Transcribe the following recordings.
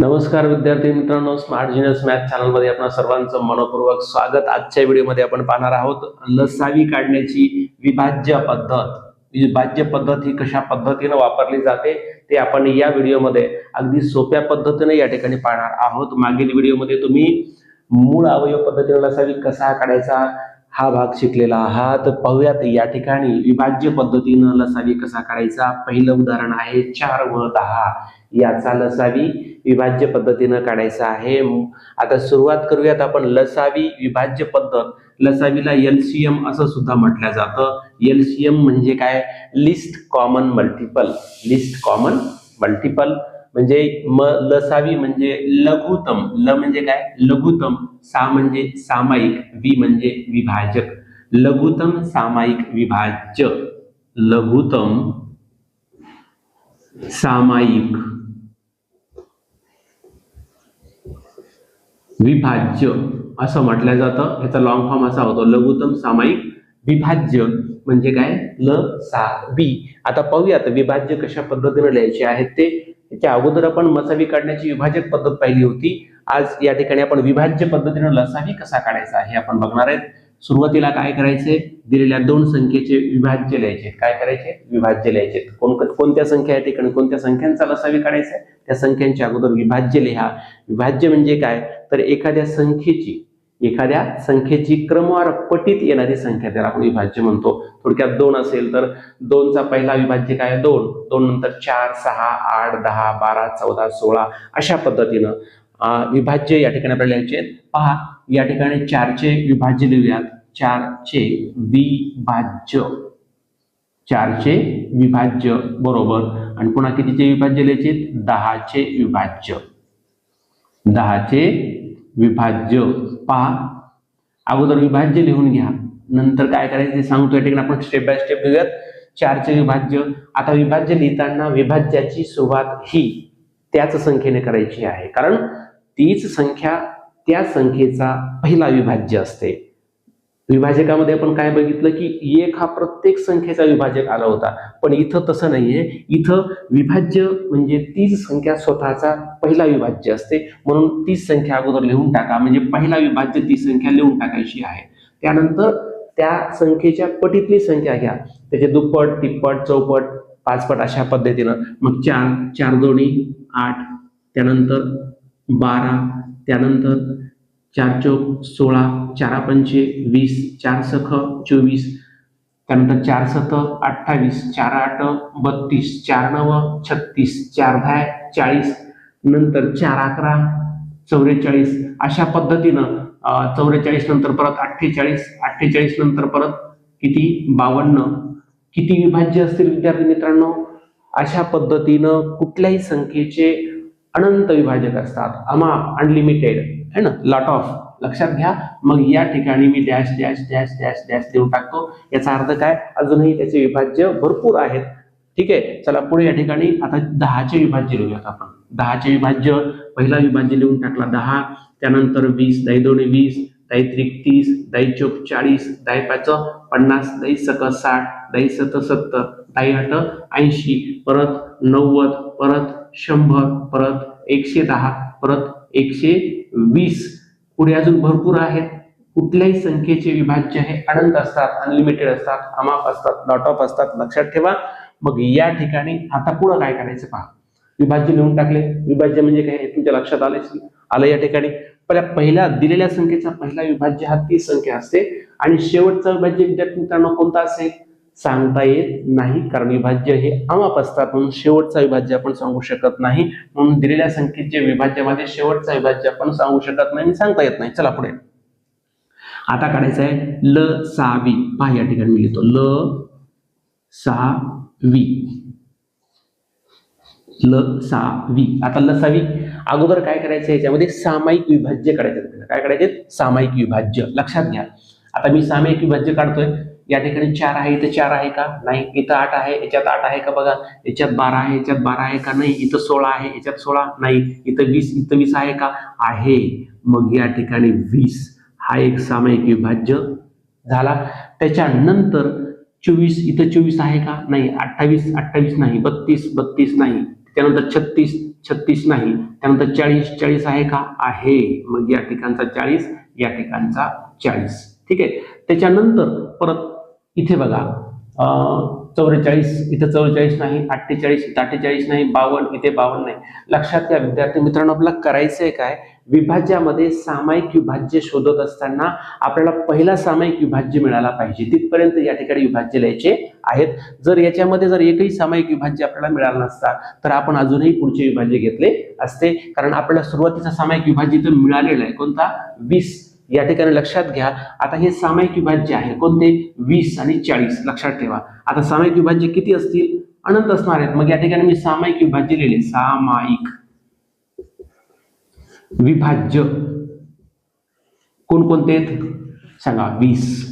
नमस्कार विद्यार्थी मित्रांनो, स्मार्ट जीनियस मॅथ चॅनल मध्ये आपणा सर्वांचं मनपूर्वक स्वागत। आजच्या व्हिडिओमध्ये आपण पाहणार आहोत लसावी काढण्याची विभाज्य पद्धत। विभाज्य पद्धत ही कशा पद्धतीने वापरली जाते ते आपण या व्हिडिओमध्ये अगदी सोप्या पद्धतीने या ठिकाणी पाहणार आहोत। मागील व्हिडिओमध्ये तुम्ही मूळ अवयव पद्धतीने लसावी कसा काढायचा हा भाग शिकलेला आहात। पाहूयात या ठिकाणी विभाज्य पद्धतीने लसावी कसा काढायचा। पहिलं उदाहरण आहे 4 व 10 याचा लसावी विभाज्य पद्धतीने काढायचा आहे। आता सुरुवात करूयात आपण। लसावी विभाज्य पद्धत, लसावीला एलसीएम असं सुद्धा म्हटलं जातं। एलसीएम म्हणजे काय? List common multiple. List common multiple म्हणजे लसावी म्हणजे लघुतम। ल म्हणजे काय? लघुतम। सा म्हणजे सामायिक, वि म्हणजे विभाजक। लघुतम सामायिक विभाज्य, लघुतम सामायिक विभाज्य असं म्हटलं जातं। याचा लॉंग फॉर्म असा होतो लघुतम सामायिक विभाज्य म्हणजे काय? ल सा वी। आता पाहूयात विभाज्य कशा पद्धतीने लिहायचे आहेत ते। त्याच्या अगोदर आपण लसावी काढण्याची विभाजक पद्धत पाहिली होती। आज या ठिकाणी आपण विभाज्य पद्धतीने लसावी कसा काढायचा हे आपण बघणार आहेत। सुरुवातीला काय करायचे? दिलेल्या दोन संख्येचे विभाज्य लिहायचे। काय करायचे? विभाज्य लिहायचे। कोणत्या संख्या या ठिकाणी कोणत्या संख्यांचा लसावी काढायचा त्या संख्यांच्या अगोदर विभाज्य लिहा। विभाज्य म्हणजे काय? तर एखाद्या संख्येची क्रमवार पटीत येणारी संख्या त्याला आपण विभाज्य म्हणतो। थोडक्यात 2 असेल तर 2 चा पहिला विभाज्य काय? 2, 2 नंतर 4, 6, 8, 10, 12, 14, 16 अशा पद्धतीनं विभाज्य या ठिकाणी आपल्याला लिहायचे। पहा या ठिकाणी 4 चे विभाज्य लिहूयात। 4 चे विभाज्य, 4 चे विभाज्य बरोबर। आणि पुन्हा कितीचे विभाज्य लिहायचे? 10 चे विभाज्य, 10 चे विभाज्य। पहा अगोदर विभाज्य लिहून घ्या, नंतर काय करायचं ते सांगतो। या ठिकाणी आपण स्टेप बाय स्टेप लिहूयात। 4 चे विभाज्य। आता विभाज्य लिहिताना विभाज्याची सुरुवात ही त्याच संख्येने करायची आहे, कारण तीच संख्या त्या संख्येचा पहिला विभाज्य असते। विभाजकामध्ये आपण काय बघितलं की 1 हा प्रत्येक संख्येचा विभाजक आला होता, पण इथं तसं नाहीये। इथं विभाज्य म्हणजे तीच संख्या स्वतःचा पहिला विभाज्य असते, म्हणून तीच संख्या अगोदर लिहून टाका। म्हणजे पहिला विभाज्य ती संख्या लिहून टाकायची आहे। त्यानंतर त्या संख्येच्या पटीतली संख्या घ्या, त्याचे दुप्पट, तिप्पट, चौपट, पाचपट अशा पद्धतीनं। मग 4, 4 दोन्ही 8, त्यानंतर 12, त्यानंतर 4 चौक 16, 4 पंचे 20, 4 सख 24, त्यानंतर 4 सत 28, 4 आठ 32, 4 नव 36, 4 दहा 40, नंतर 4 अकरा 44 अशा पद्धतीनं 44 नंतर परत 48, 48 नंतर परत किती? 52। किती विभाज्य असतील विद्यार्थी मित्रांनो? अशा पद्धतीनं कुठल्याही संख्येचे अनंत विभाजक असतात, अमाप, अनलिमिटेड है ना, लॉट ऑफ। लक्षात घ्या। मग या ठिकाणी मी dash dash dash dash dash देऊन टाकतो। याचा अर्थ काय? अजूनही त्याचे विभाज्य भरपूर आहेत। ठीक आहे, चला पुढे या ठिकाणी आता 10 चे विभाज्य लिहूयात आपण। 10 चे विभाज्य, पहिला विभाज्य लिहून टाकला 10, त्यानंतर 20, 10 दोन्ही 20, 10 त्रिक 30, 10 चौक 40, 10 पाच 50, 10 सक 60, 10 सत 70, 10 आठ 80, परत 90, परत 100, परत 110, परत 120। पुढे अजून भरपूर आहेत। कुठल्याही संख्येचे विभाज्य हे अनंत असतात, अनलिमिटेड असतात, अमाप असतात, लॉट ऑफ असतात। लक्षात ठेवा। मग या ठिकाणी आता पुढे काय करायचं पहा। विभाज्य लिहून टाकले। विभाज्य म्हणजे काय हे तुमच्या लक्षात आलं। या ठिकाणी पहिल्या दिलेल्या संख्येचा पहिला विभाज्य हा ती संख्या असते, आणि शेवटचा विभाज्य विद्यार्थी मित्रांनो कोणता असेल सांगता येत नाही, कारण विभाज्य हे अमाप असतात, म्हणून शेवटचा विभाज्य आपण सांगू शकत नाही। म्हणून दिलेल्या संख्येच्या विभाज्यामध्ये शेवटचा विभाज्य आपण सांगू शकत नाही, सांगता येत नाही। चला पुढे आता काढायचं आहे लसावी। पहा या ठिकाणी मी लिहितो लसावी, लसावी। आता लसावी अगोदर काय करायचं? याच्यामध्ये सामायिक विभाज्य काढायचं। काय काढायचे? सामायिक विभाज्य। लक्षात घ्या। आता मी सामायिक विभाज्य काढतोय। या ठिकाणी 4 आहे, इथे 4 आहे का? नाही। इथं 8 आहे, याच्यात 8 आहे का? बघा, याच्यात 12 आहे, याच्यात 12 आहे का? नाही। इथं 16 आहे, याच्यात 16 नाही। इथं 20, इथं 20 आहे का? आहे। मग या ठिकाणी 20 हा एक सामायिक विभाज्य झाला। त्याच्यानंतर 24, इथं 24 आहे का? नाही। 28, 28 नाही। 32, 32 नाही। त्यानंतर 36 नाही, त्यानंतर 40 आहे का? आहे. मग या ठिकाणचा 40, या ठिकाणचा 40. ठीक आहे. त्याच्यानंतर परत इथे बघा 44, इथे 44 नाही, 48, इथे 48 नाही, 52, इथे 52 नाही. लक्षात घ्या विद्यार्थी मित्रांनो, आपल्याला करायचंय काय, विभाज्यामध्ये सामायिक विभाज्य शोधत असताना आपल्याला पहिला सामायिक विभाज्य मिळाला पाहिजे, तिथपर्यंत या ठिकाणी विभाज्य लिहायचे आहेत. जर याच्यामध्ये जर एकही सामायिक विभाज्य आपल्याला मिळाला नसता तर आपण अजूनही पुढचे विभाज्य घेतले असते, कारण आपल्याला सुरुवातीचा सामायिक विभाज्य इथं मिळालेला आहे. कोणता? 20. या ठिकाणी लक्षात घ्या, आता हे सामायिक विभाज्य आहे कोणते? 20 आणि 40. लक्षात ठेवा. आता सामायिक विभाज्य किती असतील? अनंत असणार आहेत. मग या ठिकाणी मी सामायिक विभाज्य लिहिले. सामायिक विभाज्य कोणकोणते आहेत सांगा? 20,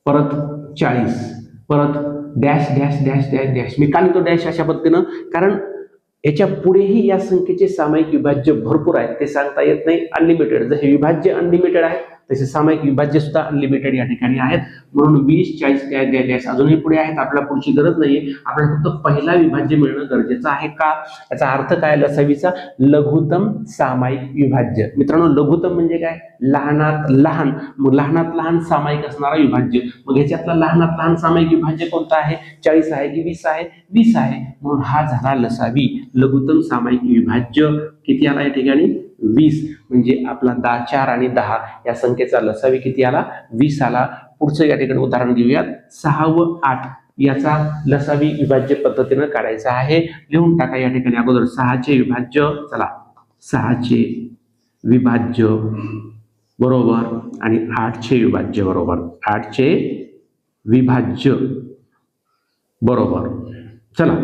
परत 40, परत dash dash dash dash dash. मी का लिहितो डॅश अशा पद्धतीनं? कारण याच्या पुढेही या संख्येचे सामायिक विभाज्य भरपूर आहेत, ते सांगता येत नाही. अनलिमिटेड, जर हे विभाज्य अनलिमिटेड आहे तसे सामायिक विभाज्य सुद्धा अनलिमिटेड या ठिकाणी आहेत. म्हणून 20, 40 डॅश अजूनही पुढे आहेत. आपल्याला पुढची गरज नाहीये, आपल्याला फक्त पहिला विभाज्य मिळणं गरजेचं आहे. का? याचा अर्थ काय? लसावीचा लघुत्तम सामायिक विभाज्य. मित्रांनो, लघुत्तम म्हणजे काय? लहानात लहान. मग लहानात लहान सामायिक असणारा विभाज्य. मग ह्याच्यातला लहानात लहान सामायिक विभाज्य कोणता आहे? 40 आहे की 20 आहे? 20 आहे. म्हणून हा झाला लसावी लघुत्तम सामायिक विभाज्य. किती आला या ठिकाणी? 20. म्हणजे आपला 4 आणि 10 या संख्येचा लसावी किती आला? 20 आला. पुढचं या ठिकाणी उदाहरण घेऊयात. 6 व 8 याचा लसावी विभाज्य पद्धतीनं काढायचा आहे. लिहून टाका या ठिकाणी अगोदर 6चे विभाज्य. चला, 6चे विभाज्य बरोबर आणि 8चे विभाज्य बरोबर. 8चे विभाज्य बरोबर. चला,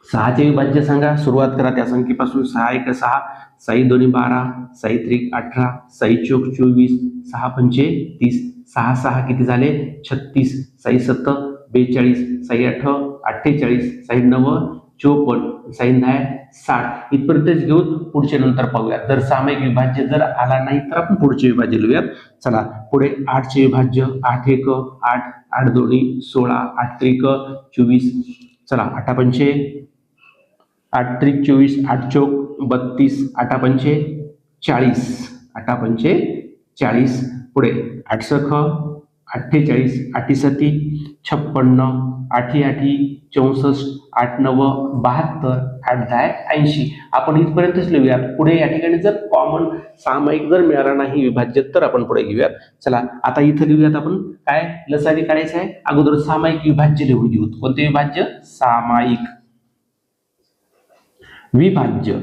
6चे विभाज्य सांगा. सुरुवात करा त्या संख्येपासून. 6 1 6, 6 2 12, 6 3 18, 6 4 24, 6 5 30, 6 6 किती झाले? 36, 6 7 42, 6 8 48, 6 9 54, 6 10 60. इथपर्यंतच घेऊन पुढचे नंतर पाहूयात. जर सामायिक विभाज्य जर आला नाही तर आपण पुढचे विभाज्य लिहूयात. चला, पुढे 8चे विभाज्य. 8 1 8, 8 2 16, 8 3 24. चला, 8 5 8 3 24, 8 4 32, 8 5 40, 8 5 40. पुढे 8 6 48, 8 7 56, 8 8 64, 8 9 72, 8 10 80. आपण इथपर्यंतच लिहूयात. पुढे या ठिकाणी जर कॉमन सामायिक जर मिळाला नाही विभाज्य तर आपण पुढे घेऊयात. चला, आता इथं लिहूयात आपण काय लसावी काढायचं आहे. अगोदर सामायिक विभाज्य लिहून घेऊ. कोणते विभाज्य? सामायिक विभाज्य.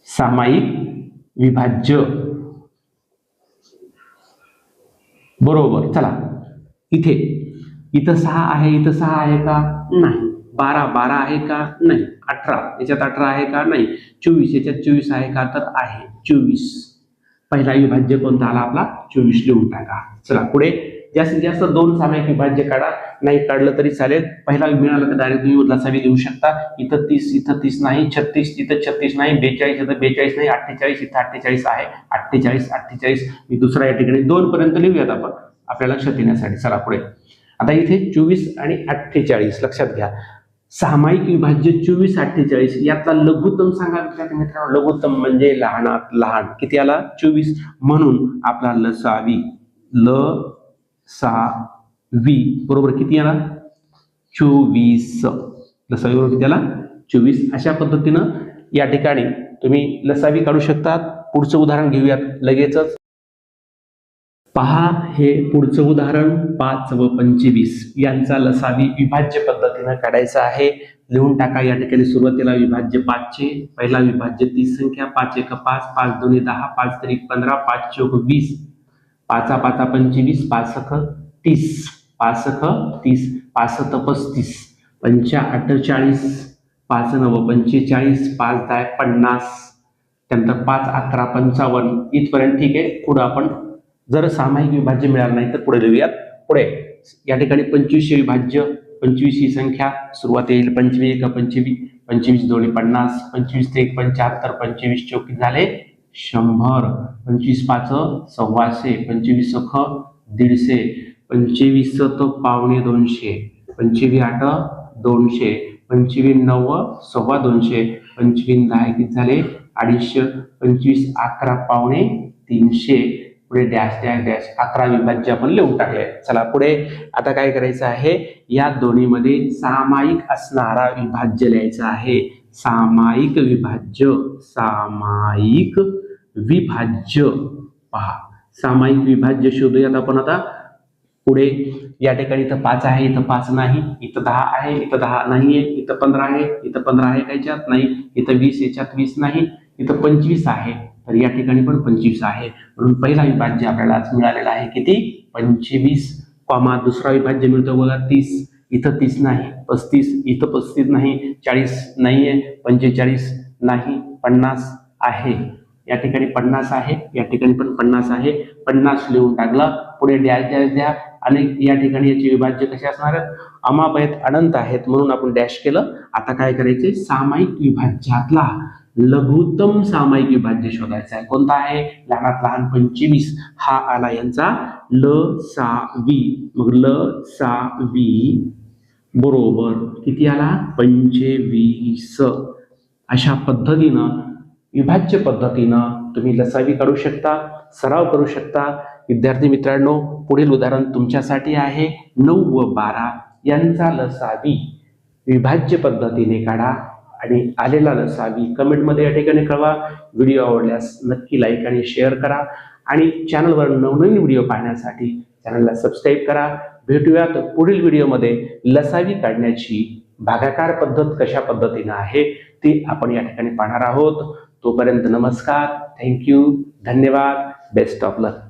सामायिक विभाज्य बरोबर. चला, इथं 6 आहे, इथं 6 आहे का? नाही. 12 आहे का? नाही. 18 याच्यात 18 आहे का? नाही. 24 याच्यात 24 आहे का? तर आहे. 24 पहिला विभाज्य कोणता आला आपला? 24 लिहून टाका. चला, पुढे जास्तीत जास्त 2 सामायिक विभाज्य काढा. नाही काढलं तरी चालेल. पहिला मिळाला तर डायरेक्ट तुम्ही लसावी लिहू शकता. इथं 30, इथं 30 नाही. 36 इथं 36 नाही. 42 इथं 42 नाही. 48 इथं 48 आहे. 48. मी दुसरा या ठिकाणी 2 पर्यंत लिहूयात आपण आपल्या लक्षात येण्यासाठी. चला, पुढे आता इथे 24 आणि 48 लक्षात घ्या. सामायिक विभाज्य 24 48 यातला लघुत्तम सांगा विद्यार्थी मित्रांनो. लघुत्तम म्हणजे लहानात लहान. किती आला? 24. म्हणून आपला लसावी लसावी बरोबर किती आला? 24. लसावी बरोबर किती आला? 24. अशा पद्धतीनं या ठिकाणी तुम्ही लसावी काढू शकता. पुढचं उदाहरण घेऊयात लगेचच. पहा, हे पुढचं उदाहरण 5 व 25 यांचा लसावी विभाज्य पद्धतीनं काढायचा आहे. लिहून टाका या ठिकाणी. सुरुवातीला विभाज्य 5चे. पहिला विभाज्य 30 संख्या. 5 1 5, 5 2 10, 5 3 15, 5 4 20, 5 5 25, 5 6 30, 5 6 30, 5 7 35, 5 8 40, 5 9 45, 5 10 50. त्यानंतर 5 11 55. इथपर्यंत ठीक आहे. पुढे आपण जर सामायिक विभाज्य मिळालं नाही तर पुढे लिहूयात. पुढे या ठिकाणी 25 विभाज्य. 25 ही संख्या. सुरुवात येईल 25 1 25, 25 2 50, 25 3 75, 25 चौकी झाले 100, 25 5 125, 25 6 150, 25 तो पावणे 200, 25 8 200, 25 9 सव्वा 200, 25 10 किती झाले 250, 25 11 पावणे 300, पुढे डॅश डॅश डॅश 11 विभाज्य आपण लिहून टाकले. चला पुढे आता काय करायचं आहे, या दोन्हीमध्ये सामायिक असणारा विभाज्य लिहायचा आहे. सामायिक विभाज्य, सामायिक विभाज्य पहा, सामायिक विभाज्य शोधूयात आपण आता. पुढे या ठिकाणी इथं 5 आहे, इथं 5 नाही, इथं 10 आहे, इथं 10 नाहीये, इथं 15 आहे, इथं 15 आहे कायच्यात नाही, इथं 20 याच्यात 20 नाही, इथं 25 आहे, तर या ठिकाणी पण 25 आहे. म्हणून पहिला विभाज्य आपल्याला आज मिळालेला आहे किती 25, कॉमा दुसरा विभाज्य मिळतो बघा 30, इथं 30 नाही, 35, इथं 35 नाही, 40 नाहीये, 45 नाही, 50 आहे, या ठिकाणी 50 आहे, या ठिकाणी पण 50 आहे, 50 लिहून टाकलं. पुढे डॅश डॅश द्या आणि या ठिकाणी याचे विभाज्य कसे असणार आहेत, अमाप आहेत, अनंत आहेत, म्हणून आपण डॅश केलं. आता काय करायचे, सामायिक विभाज्यातला लघुत्तम सामायिक विभाज्य शोधायचा आहे. कोणता आहे, लहानात लहान 25 हा आला यांचा लसावी. मग लसावी बरोबर किती आला 25. अशा पद्धतीनं विभाज्य पद्धतीनं तुम्ही लसावी काढू शकता, सराव करू शकता. विद्यार्थी मित्रांनो, पुढील उदाहरण तुमच्यासाठी आहे. 9 व 12 यांचा लसावी विभाज्य पद्धतीने काढा आणि आलेला लसावी कमेंटमध्ये या ठिकाणी कळवा. व्हिडिओ आवडल्यास नक्की लाईक आणि शेअर करा आणि चॅनलवर नवनवीन व्हिडिओ पाहण्यासाठी चॅनलला सबस्क्राईब करा. भेटूयात पुढील व्हिडिओमध्ये. लसावी काढण्याची भागाकार पद्धत कशा पद्धतीने आहे ती आपण या ठिकाणी पाहणार आहोत. तोपर्यंत नमस्कार, थँक्यू, धन्यवाद, बेस्ट ऑफ लक.